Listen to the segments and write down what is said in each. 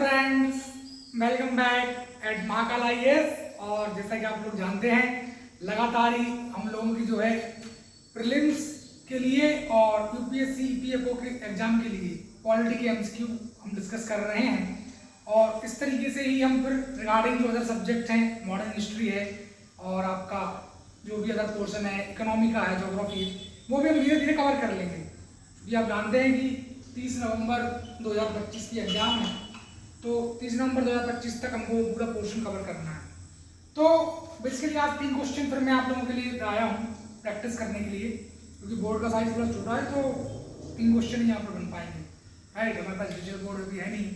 Friends, welcome back at Mahakal IAS. और जैसा कि आप लोग जानते हैं, लगातार ही हम लोगों की जो है प्रीलिम्स के लिए और यूपीएससी ईपीएफओ के एग्जाम के लिए पॉलिटी के एमसीक्यू हम डिस्कस कर रहे हैं। और इस तरीके से ही हम फिर रिगार्डिंग जो अदर सब्जेक्ट हैं, मॉडर्न हिस्ट्री है और आपका जो भी अदर पोर्शन है, इकोनॉमी का है, ज्योग्राफी है, वो भी हम धीरे धीरे कवर कर लेंगे। क्योंकि आप जानते हैं कि 30 नवंबर 2025 की एग्जाम है, तो 30 नवंबर 2025 तक हमको पूरा पोर्शन कवर करना है। तो बेसिकली आज 3 क्वेश्चन फिर मैं आप लोगों के लिए आया हूँ प्रैक्टिस करने के लिए, क्योंकि बोर्ड का साइज थोड़ा छोटा है, तो 3 क्वेश्चन ही यहाँ पर बन पाएंगे। राइट, हमारे पास डिजिटल बोर्ड अभी है नहीं।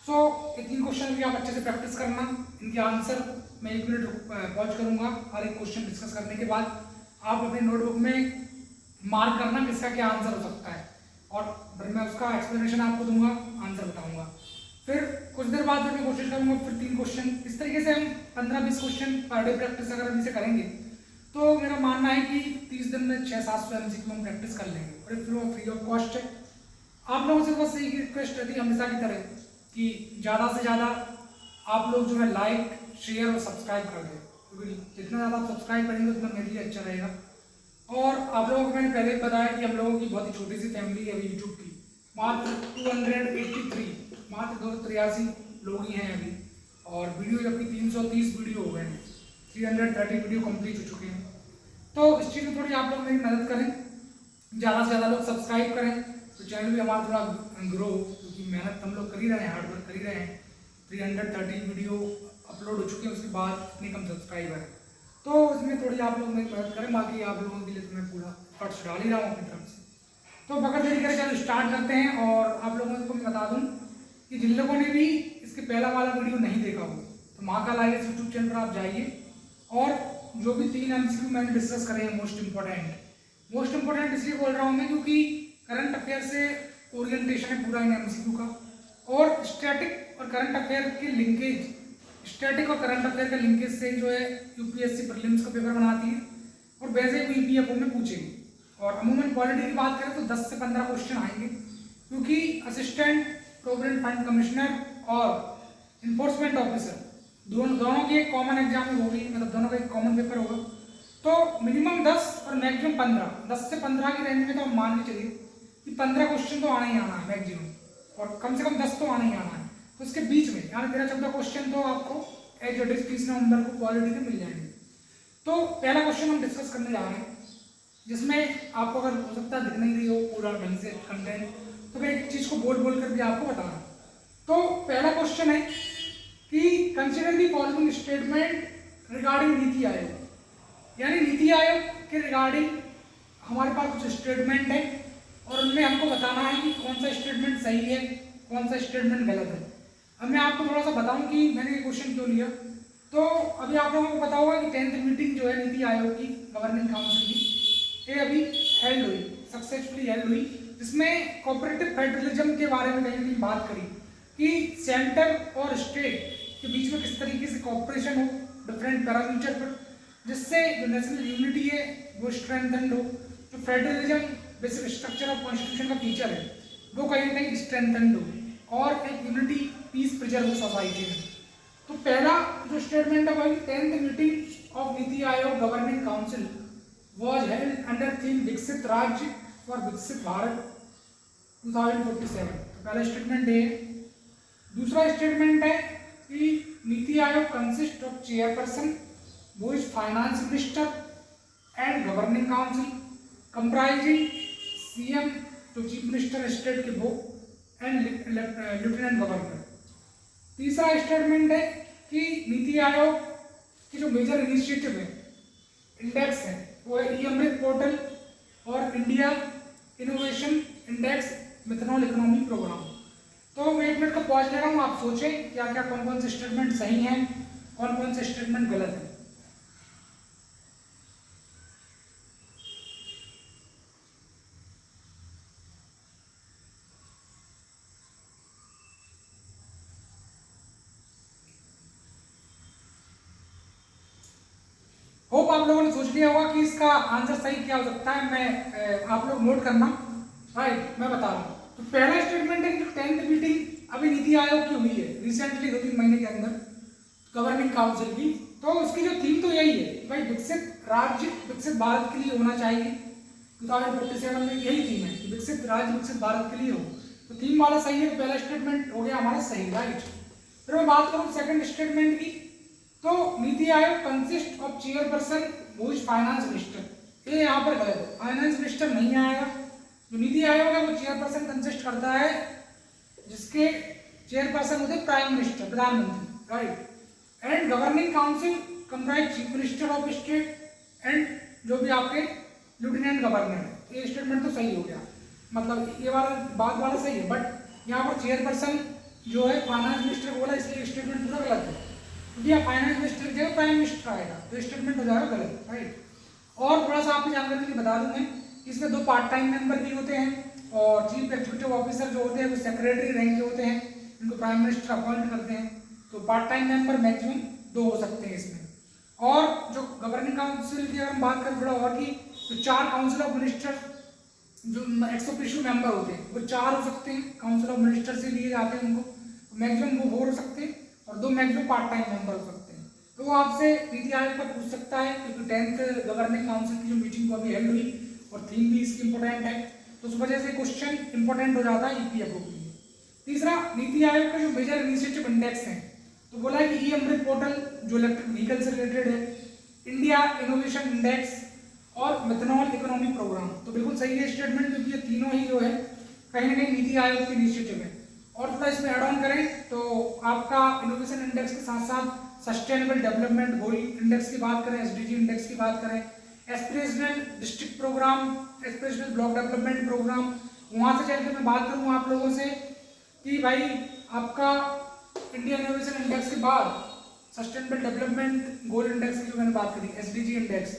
सो ये 3 क्वेश्चन भी आप अच्छे से प्रैक्टिस करना। इनके आंसर मैं 1 मिनट पॉज करूँगा हर एक क्वेश्चन डिस्कस करने के बाद। आप अपने नोटबुक में मार्क करना किसका क्या आंसर हो सकता है, और फिर मैं उसका एक्सप्लेनेशन आपको दूंगा, आंसर बताऊंगा। फिर कुछ देर बाद मैं कोशिश करूंगा फिर 3 क्वेश्चन। इस तरीके से हम 15-20 क्वेश्चन पर डे प्रैक्टिस अगर अभी से करेंगे तो मेरा मानना है कि 30 दिन में 600-700 एमसीक्यू हम प्रैक्टिस कर लेंगे। और फिर वो फ्री ऑफ कॉस्ट है। आप लोगों से बस एक रिक्वेस्ट रहती है हमेशा की तरह कि ज़्यादा से ज़्यादा आप लोग जो है लाइक, शेयर और सब्सक्राइब कर दें, क्योंकि जितना ज़्यादा आप सब्सक्राइब करेंगे उतना मेरे लिए अच्छा रहेगा। और आप लोगों को मैंने पहले बताया कि हम लोगों की बहुत ही छोटी सी फैमिली है अभी यूट्यूब की, मात्र 283 मात्र 283 लोग ही हैं अभी, और वीडियो जबकि 330 वीडियो हो गए हैं, 330 वीडियो कंप्लीट हो चुके हैं। तो इस चीज़ में थोड़ी आप लोग मेरी मदद करें, ज़्यादा से ज़्यादा लोग सब्सक्राइब करें तो चैनल भी हमारा थोड़ा ग्रो हो, क्योंकि मेहनत हम लोग कर ही रहे हैं, हार्डवर्क कर ही रहे हैं। 330 वीडियो अपलोड हो चुके हैं, उसके बाद इतनी कम सब्सक्राइबर है, तो इसमें थोड़ी आप लोग मेरी मदद करें। बाकी आप लोगों के लिए तो मैं पूरा एफर्ट्स डाल ही रहा हूँ अपनी तरफ से। तो बगैर देरी करे चलो स्टार्ट करते हैं। और आप लोगों को मैं बता दूं कि जिन लोगों ने भी इसके पहला वाला वीडियो नहीं देखा हो तो महाकाल आईएएस यूट्यूब चैनल पर आप जाइए, और जो भी 3 एमसीक्यू मैंने डिस्कस करे हैं मोस्ट इंपॉर्टेंट इसलिए बोल रहा हूँ मैं क्योंकि करंट अफेयर से ओरिएंटेशन है पूरा इन एमसीक्यू का, और स्टैटिक और करंट अफेयर के लिंकेज, स्टैटिक और करंट अफेयर का लिंकेज से जो है यूपीएससी प्रीलिम्स का पेपर बनाती है, और वैसे ही ईपीएफओ में पूछेगी। और अमूमन पॉलिटी की बात करें तो 10 से 15 क्वेश्चन आएंगे, क्योंकि असिस्टेंट प्रोविडेंट फंड कमिश्नर और इन्फोर्समेंट ऑफिसर दोनों की एक कॉमन एग्जाम होगी, मतलब दोनों का एक कॉमन पेपर होगा। तो मिनिमम 10 और मैक्सिमम 15, 10 से 15 की रेंज में तो हम मान के चलिए कि 15 क्वेश्चन तो आना ही आना है मैक्सिमम, और कम से कम 10 तो आना ही आना है। तो इसके बीच में यानी 13-14 क्वेश्चन तो आपको एज इट इज 30 नवंबर को पॉलिटी के मिल जाएंगे। तो पहला क्वेश्चन हम डिस्कस करने जा रहे हैं, जिसमें आपको अगर हो सकता है दिख नहीं रही हो पूरा ढंग से कंटेंट, तो मैं एक चीज़ को बोल कर भी आपको बता रहा हूँ। तो पहला क्वेश्चन है कि consider the following statement regarding NITI Aayog. यानी नीति आयोग के रिगार्डिंग हमारे पास कुछ स्टेटमेंट है, और उनमें हमको बताना है कि कौन सा स्टेटमेंट सही है, कौन सा स्टेटमेंट गलत है। अब मैं आपको थोड़ा सा बताऊं कि मैंने ये क्वेश्चन क्यों लिया। तो अभी आप लोगों को पता होगा कि 10th मीटिंग जो है नीति आयोग की, गवर्निंग काउंसिल की, ये अभी हेल्ड हुई, सक्सेसफुली हेल्ड हुई, जिसमें कोऑपरेटिव फेडरलिज्म के बारे में कहीं बात करी कि सेंटर और स्टेट के बीच में किस तरीके से कोऑपरेशन हो डिफरेंट पैरामीटर पर, जिससे जो नेशनल यूनिटी है वो स्ट्रेंथन हो, जो federalism basic structure of constitution का फीचर है वो कहीं ना कहीं स्ट्रेंथन हो, और एक यूनिटी पीस प्रिजर्व हो सोसाइटी में। तो पहला जो स्टेटमेंट है वही 10th meeting of NITI Aayog governing council was held under theme विकसित राज्य और विकसित भारत 2047। तो पहला स्टेटमेंट है। दूसरा स्टेटमेंट है कि NITI Aayog consist of chairperson वो is finance minister and governing council comprising CM जो चीफ मिनिस्टर स्टेट के वो एंड लेफ्टिनेंट गवर्नर। तीसरा स्टेटमेंट है कि नीति आयोग की जो मेजर इनिशिएटिव है, इंडेक्स है, वो है ई-अमृत पोर्टल और India innovation index methanol economy programme. तो मैं 1 मिनट का पॉज ले रहा हूँ, आप सोचें क्या क्या कौन कौन से स्टेटमेंट सही हैं, कौन कौन से स्टेटमेंट गलत हैं। होप आप लोगों ने सोच लिया होगा कि इसका आंसर सही क्या हो सकता है। मैं आप लोग नोट करना, राइट, मैं बता रहा हूँ। तो पहला स्टेटमेंट है कि 10th मीटिंग अभी नीति आयोग की हुई है रिसेंटली 2-3 महीने के अंदर, गवर्निंग काउंसिल की। तो उसकी जो थीम तो यही है कि भाई विकसित राज्य विकसित भारत के लिए होना चाहिए। 2047 में यही थीम है कि विकसित राज्य विकसित भारत के लिए हो। तो थीम वाला सही है, पहला स्टेटमेंट हो गया हमारा सही, राइट। फिर मैं बात करूँ सेकंड स्टेटमेंट की, तो NITI Aayog consist of chairperson who is finance minister. ये यहाँ पर गलत है, फाइनेंस मिनिस्टर नहीं आएगा। जो नीति आयोग है वो चेयरपर्सन कंसिस्ट करता है जिसके चेयरपर्सन होते प्राइम मिनिस्टर, प्रधानमंत्री, right. And governing council comprise chief minister of state and जो भी आपके लेफ्टिनेंट गवर्नर है। ये स्टेटमेंट तो सही हो गया, मतलब ये वाला बात वाला सही है, बट यहाँ पर चेयरपर्सन जो है फाइनेंस मिनिस्टर बोला, इसलिए स्टेटमेंट पूरा गलत है, क्योंकि यहाँ फाइनेंस मिनिस्टर की जगह प्राइम मिनिस्टर आएगा, तो स्टेटमेंट हो जाएगा गलत, राइट। और थोड़ा सा आपकी जानकारी के लिए बता दूं मैं, इसमें 2 पार्ट टाइम मेंबर भी होते हैं, और चीफ एग्जीक्यूटिव ऑफिसर जो होते हैं वो सेक्रेटरी रैंक के होते हैं, इनको प्राइम मिनिस्टर अपॉइंट करते हैं। तो पार्ट टाइम मेंबर मैक्सिमम 2 हो सकते हैं इसमें। और जो गवर्निंग काउंसिल की अगर हम बात करें थोड़ा और की, तो 4 काउंसिल ऑफ मिनिस्टर जो एक्स ऑफिशियो मेंबर होते हैं वो 4 हो सकते हैं, काउंसिल ऑफ मिनिस्टर से लिए जाते हैं उनको, मैक्सिमम वो 4 हो सकते हैं, और 2 मैक्सिमम पार्ट टाइम मेंबर हो सकते हैं। तो वो आपसे नीति आयोग पर पूछ सकता है, क्योंकि 10th गवर्निंग काउंसिल की जो मीटिंग को अभी हेल्ड हुई और थीम भी इसकी इंपॉर्टेंट है, तो उस वजह से क्वेश्चन इंपॉर्टेंट हो जाता है ईपीएफओ के लिए। तीसरा, नीति आयोग का जो मेजर इनिशिएटिव इंडेक्स है, तो बोला है कि ई अमृत पोर्टल जो इलेक्ट्रिक व्हीकल से रिलेटेड है, इंडिया इनोवेशन इंडेक्स और मिथनॉल इकोनॉमी प्रोग्राम। तो बिल्कुल सही है स्टेटमेंट, क्योंकि ये तीनों ही जो है कहीं ना कहीं नीति आयोग के इनिशिएटिव है। और थोड़ा इसमें ऐड ऑन करें तो आपका इनोवेशन इंडेक्स के साथ साथ सस्टेनेबल डेवलपमेंट गोल इंडेक्स की बात करें, एसडीजी इंडेक्स की बात करें, aspirational district programme, aspirational block development programme, वहाँ से चल के मैं बात करूँ आप लोगों से कि भाई आपका इंडिया इनोवेशन इंडेक्स के बाद सस्टेनेबल डेवलपमेंट गोल इंडेक्स की जो मैंने बात करी, एसडीजी इंडेक्स,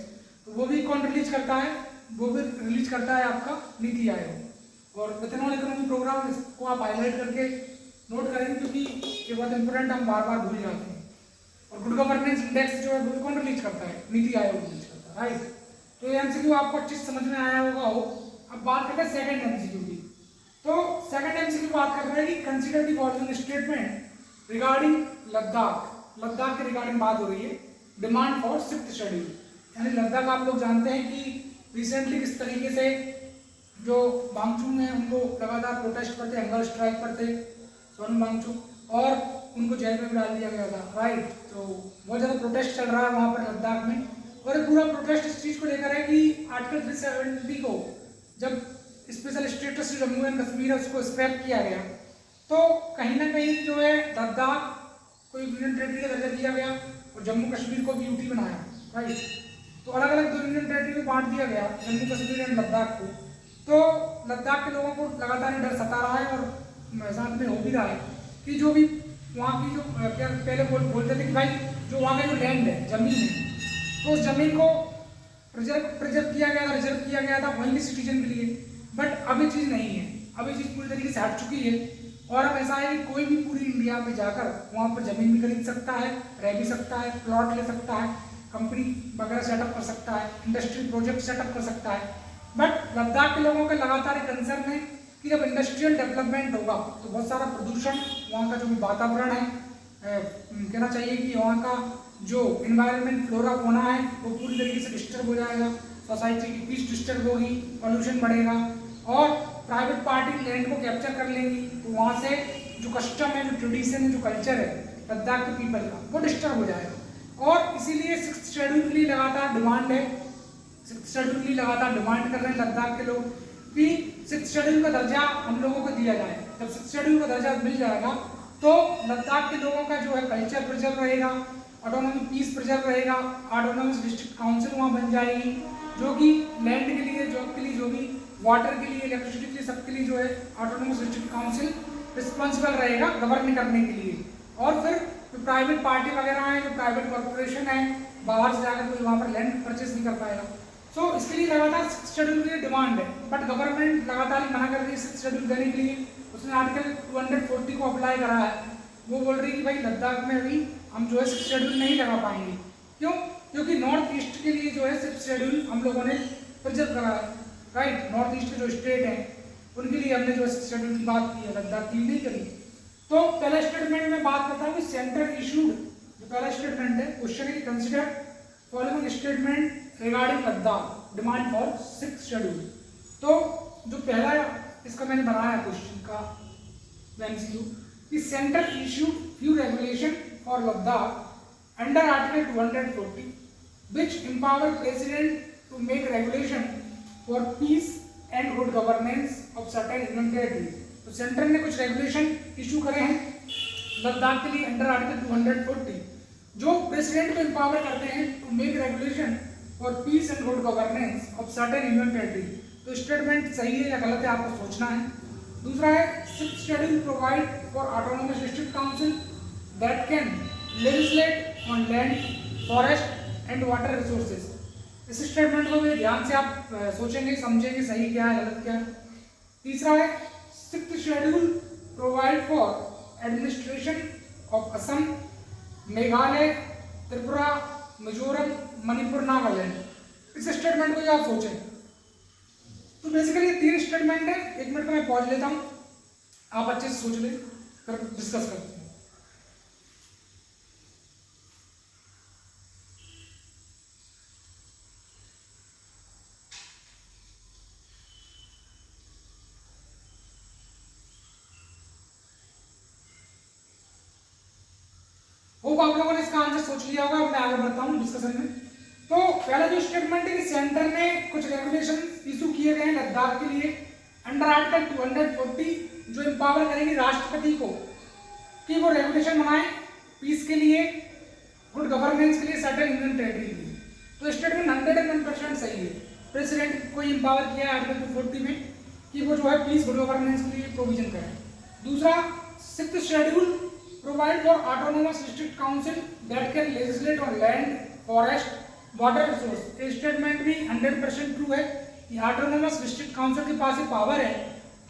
तो वो भी कौन रिलीज करता है? वो भी रिलीज करता है आपका नीति आयोग। और मिथनॉल इकोनॉमी प्रोग्राम, इसको आप हाईलाइट करके नोट करेंगे, क्योंकि ये बहुत इंपॉर्टेंट, हम बार बार भूल जाते हैं। और गुड गवर्नेंस इंडेक्स जो है वो कौन रिलीज करता है? नीति आयोग रिलीज करता है, राइट। तो ये एमसीक्यू आपको अच्छी समझ में आया होगा हो। अब बात करते हैं सेकंड एमसीक्यू की। तो सेकंड एमसीक्यू बात कर रहे हैं कि consider the following statement regarding Ladakh. Ladakh के रिगार्डिंग बात हो रही है, डिमांड फॉर 6th शेड्यूल, यानी लद्दाख आप लोग जानते हैं कि रिसेंटली किस तरीके से जो वांगचुक हैं उनको लगातार प्रोटेस्ट पर थे, हंगर स्ट्राइक पर थे सोनम वांगचुक, और उनको जेल में भी डाल दिया गया था, राइट। तो बहुत ज़्यादा प्रोटेस्ट चल रहा है वहाँ पर लद्दाख में, और ये पूरा प्रोटेस्ट इस चीज़ को लेकर है कि आर्टिकल 370 को जब special status Jammu and Kashmir है उसको स्क्रैप किया गया, तो कहीं ना कहीं जो है लद्दाख को यूनियन टेरिटरी का दर्जा दिया गया और जम्मू कश्मीर को भी यूटी बनाया, राइट। तो अलग अलग 2 यूनियन टेरिटरी में बांट दिया गया, जम्मू कश्मीर एंड लद्दाख को। तो लद्दाख के लोगों को लगातार डर सता रहा है, और साथ में हो भी रहा है कि जो भी वहाँ की जो क्या पहले बोलते थे कि भाई जो वहाँ का जो लैंड है, जमीन है, तो उस जमीन को प्रिजर्व किया गया था, रिजर्व किया गया था वहीं के सिटीजन के लिए। बट अब ये चीज़ नहीं है, अब ये चीज़ पूरी तरीके से हट चुकी है, और अब ऐसा है कि कोई भी पूरी इंडिया में जाकर वहाँ पर ज़मीन भी खरीद सकता है, रह भी सकता है, प्लॉट ले सकता है, कंपनी वगैरह सेटअप कर सकता है, इंडस्ट्रियल प्रोजेक्ट सेटअप कर सकता है। बट लद्दाख के लोगों का लगातार एक कंसर्न है कि जब इंडस्ट्रियल डेवलपमेंट होगा तो बहुत सारा प्रदूषण, वहाँ का जो भी वातावरण है, कहना चाहिए कि वहाँ का जो इन्वायरमेंट फ्लोरा फोना है वो पूरी तरीके से डिस्टर्ब हो जाएगा, सोसाइटी की पीस डिस्टर्ब होगी, पॉल्यूशन बढ़ेगा, और प्राइवेट पार्टी लैंड को कैप्चर कर लेंगी, तो वहाँ से जो कस्टम है, जो ट्रेडिशन है, जो कल्चर है लद्दाख के पीपल का, वो डिस्टर्ब हो जाएगा। और इसीलिए 6th शेड्यूल के लिए लगातार डिमांड है, 6th शेड्यूल के लिए लगातार डिमांड कर रहे हैं लद्दाख के लोग कि 6th शेड्यूल का दर्जा हम लोगों को दिया जाए। जब 6th शेड्यूल का दर्जा मिल जाएगा तो लद्दाख के लोगों का जो है कल्चर प्रिजर्व रहेगा, ऑटोनॉमी पीस प्रिजर्व रहेगा, ऑटोनॉमस डिस्ट्रिक्ट काउंसिल वहाँ बन जाएगी, जो कि लैंड के लिए, जॉब के लिए, जो भी वाटर के लिए, इलेक्ट्रिसिटी के लिए, सबके लिए जो है ऑटोनॉमस डिस्ट्रिक्ट काउंसिल रिस्पॉन्सिबल रहेगा गवर्न करने के लिए। और फिर जो प्राइवेट पार्टी वगैरह है, जो प्राइवेट कॉर्पोरेशन है, बाहर से जाकर कोई वहाँ पर लैंड परचेस नहीं कर पाएगा। सो इसके लिए लगातार 6th शेड्यूल के लिए डिमांड है, बट गवर्नमेंट लगातार ही मना कर रही है 6th शेड्यूल देने के लिए। उसने आर्टिकल 240 को अप्लाई करा है, वो बोल रही है कि भाई लद्दाख में अभी हम जो है 6th शेड्यूल नहीं लगा पाएंगे। क्यों? क्योंकि नॉर्थ ईस्ट के लिए जो है 6th शेड्यूल हम लोगों ने प्रिजर्व करा है, राइट। नॉर्थ ईस्ट के जो स्टेट हैं उनके लिए हमने जो 6th शेड्यूल की बात की है, लद्दाख की नहीं करी। तो पहला स्टेटमेंट में बात करता हूँ कि सेंटर इशूड, जो पहला स्टेटमेंट है, क्वेश्चन है consider following statement regarding Ladakh demand for 6th schedule. तो जो पहला इसका मैंने बनाया क्वेश्चन का एमसीक्यू कि centre issued few regulation for Ladakh under article 240 which empower president to make regulation for peace and good governance of certain union territories। तो centre ने कुछ रेगुलेशन इशू करे हैं लद्दाख के लिए अंडर आर्टिकल 240 जो प्रेसिडेंट को एम्पावर करते हैं to make regulation for peace and good governance of certain union territory. तो स्टेटमेंट सही है या गलत है आपको सोचना है। दूसरा है 6th schedule provide for autonomous district council that can legislate on land forest and water resources. इस स्टेटमेंट को भी ध्यान से आप सोचेंगे समझेंगे सही क्या है गलत क्या है। तीसरा है 6th schedule provide for administration of Assam, Meghalaya, Tripura, Mizoram, Manipur, Nagaland. इस स्टेटमेंट को भी आप सोचें। तो बेसिकली 3 स्टेटमेंट है। 1 मिनट का मैं पॉज लेता हूं, आप अच्छे से सोच लें फिर डिस्कस करते हैं। होप आप लोगों ने इसका आंसर सोच लिया होगा। मैं आगे बढ़ता हूँ डिस्कशन में। तो पहला जो स्टेटमेंट है कि सेंटर ने कुछ रेगुलेशन इशू किए गए हैं लद्दाख के लिए अंडर आर्टिकल 240 जो एम्पावर करेंगे राष्ट्रपति को कि वो रेगुलेशन बनाए पीस के लिए, गुड गवर्नेंस के लिए, सर्टेन यूनियन टेरिटरी के लिए। तो स्टेटमेंट 101% सही है। प्रेसिडेंट को एम्पावर किया है आर्टिकल 240 में कि वो जो है पीस गुड गवर्नेंस के लिए प्रोविजन करें। दूसरा 6th schedule provide for autonomous district council that can legislate on land, forest, water resource. ये स्टेटमेंट भी 100% ट्रू है कि ऑटोनोमस डिस्ट्रिक्ट काउंसिल के पास ये पावर है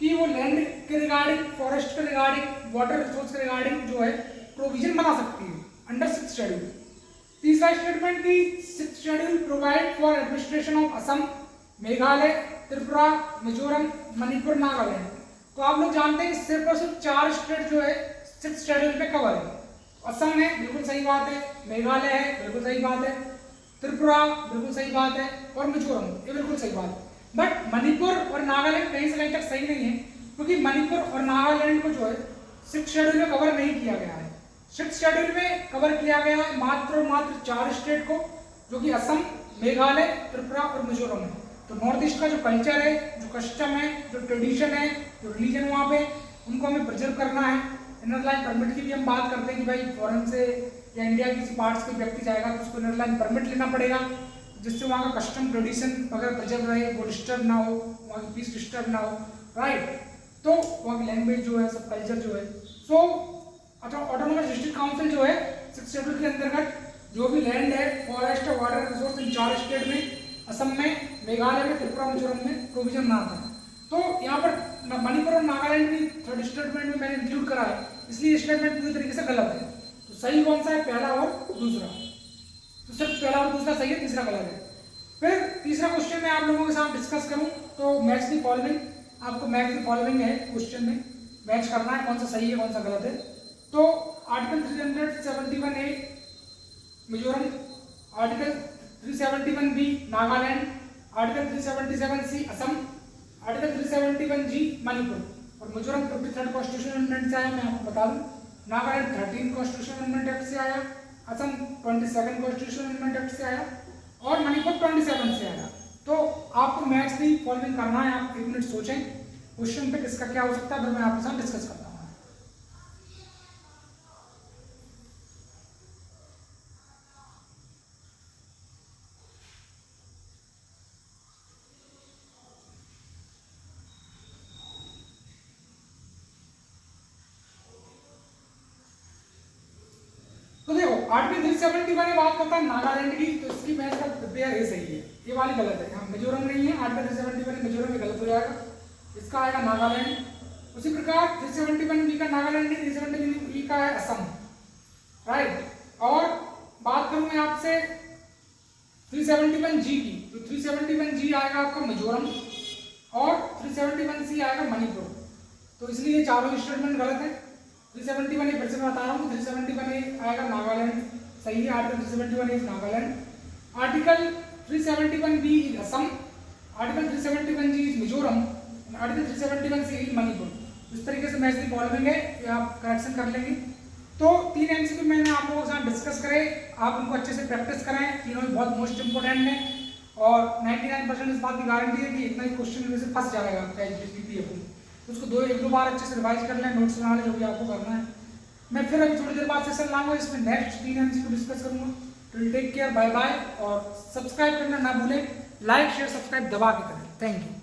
कि वो लैंड के रिगार्डिंग, फॉरेस्ट के रिगार्डिंग, वाटर रिसोर्स के रिगार्डिंग जो है प्रोविजन बना सकती है अंडर 6th शेड्यूल। तीसरा स्टेटमेंट की 6th schedule provide for administration of Assam, Meghalaya, Tripura, Mizoram, Manipur, Nagaland. तो आप लोग जानते हैं सिर्फ और सिर्फ 4 स्टेट जो है 6th शेड्यूल में कवर है। असम है, बिल्कुल सही बात है। मेघालय है, बिल्कुल सही बात है। त्रिपुरा बिल्कुल सही बात है। और मिजोरम ये बिल्कुल सही बात है। बट मणिपुर और नागालैंड कहीं से कहीं तक सही नहीं है क्योंकि मणिपुर और नागालैंड को जो है 6th शेड्यूल में कवर नहीं किया गया है। 6th शेड्यूल में कवर किया गया है मात्र 4 स्टेट को जो कि असम, मेघालय, त्रिपुरा और मिजोरम है। तो नॉर्थ ईस्ट का जो कल्चर है, जो कस्टम है, जो ट्रेडिशन है, जो रिलीजन वहाँ पे, उनको हमें प्रिजर्व करना है। इनर लाइन परमिट की भी हम बात करते हैं कि भाई फॉरेन से या इंडिया के किसी पार्ट से कोई व्यक्ति जाएगा तो उसको इनर लाइन परमिट लेना पड़ेगा जिससे वहाँ का कस्टम ट्रेडिशन वगैरह प्रिजर्व रहे, वो डिस्टर्ब ना हो, वहाँ की पीस डिस्टर्ब ना हो, राइट। तो वहाँ की लैंग्वेज जो है, सब कल्चर जो है। सो ऑटोनोमस डिस्ट्रिक्ट काउंसिल जो है 6th शेड्यूल के अंतर्गत जो भी लैंड है, फॉरेस्ट है, वाटर रिसोर्स इन 4 स्टेट में, असम में, मेघालय में, त्रिपुरा, मिजोरम में प्रोविजन बनाता है। तो यहाँ पर मणिपुर और नागालैंड भी 3rd स्टेटमेंट में मैंने इंक्लूड करा है, इसलिए स्टेटमेंट पूरी तरीके से गलत है। तो सही कौन सा है? पहला और दूसरा। तो सिर्फ पहला और दूसरा सही है, तीसरा गलत है। फिर तीसरा क्वेश्चन मैं आप लोगों के साथ डिस्कस करूं तो मैच दी फॉलोइंग, आपको मैच दी फॉलोइंग है क्वेश्चन में मैच करना है कौन सा सही है कौन सा गलत है। तो article 371A Mizoram, article 371B Nagaland, article 377C Assam, article 371G Manipur और मिजोरम 53rd कॉन्स्टिट्यूशन अमेंडमेंट से आया। मैं आपको बता दूं Nagaland 13th constitution amendment act से आया, Assam 22nd constitution amendment act से आया और मणिपुर 27 से आया। तो आपको मैच भी फॉलोइंग करना है। आप 1 मिनट सोचें क्वेश्चन पे किसका क्या हो सकता है, फिर मैं आपके साथ डिस्कस करता हूँ। तो देखो आर्टिकल 371 में बात करता है नागालैंड की, तो इसकी मैच का प्रिपेयर ये सही है, ये वाली गलत है। यहाँ मिजोरम नहीं है, आर्टिकल 371 मिजोरम में गलत हो जाएगा, इसका आएगा नागालैंड। उसी प्रकार 371B का नागालैंड नहीं, 371B का है असम, राइट। और बात करूं मैं आपसे 371G की, तो 371G आएगा आपका मिजोरम और 371C आएगा मणिपुर। तो इसलिए चारों स्टेटमेंट गलत है। 371 फिर से मैं बता रहा हूँ, 371 आएगा नागालैंड, सही है। Article 371 is Nagaland, article 371 is Assam, article 371 is Mizoram, article 371 is Manipur. इस तरीके से मैच दी फॉलोइंग है, ये आप करेक्शन कर लेंगे। तो 3 एमसीक्यू मैंने आप लोगों के साथ डिस्कस करे, आप उनको अच्छे से प्रैक्टिस करें, तीनों बहुत मोस्ट इंपोर्टेंट है और 99% इस बात की गारंटी है कि इतना ही क्वेश्चन में से फंस जाएगा आपका पीपीएफ में। उसको एक दो बार अच्छे से रिवाइज कर लें, नोट्स बना लें, जो भी आपको करना है। मैं फिर अभी थोड़ी देर बाद सेशन लाऊंगा, इसमें नेक्स्ट 3 एमसीक्यू डिस्कस करूंगा। टेक केयर, बाय बाय, और सब्सक्राइब करना ना भूलें, लाइक शेयर सब्सक्राइब दबा के करें। Thank you.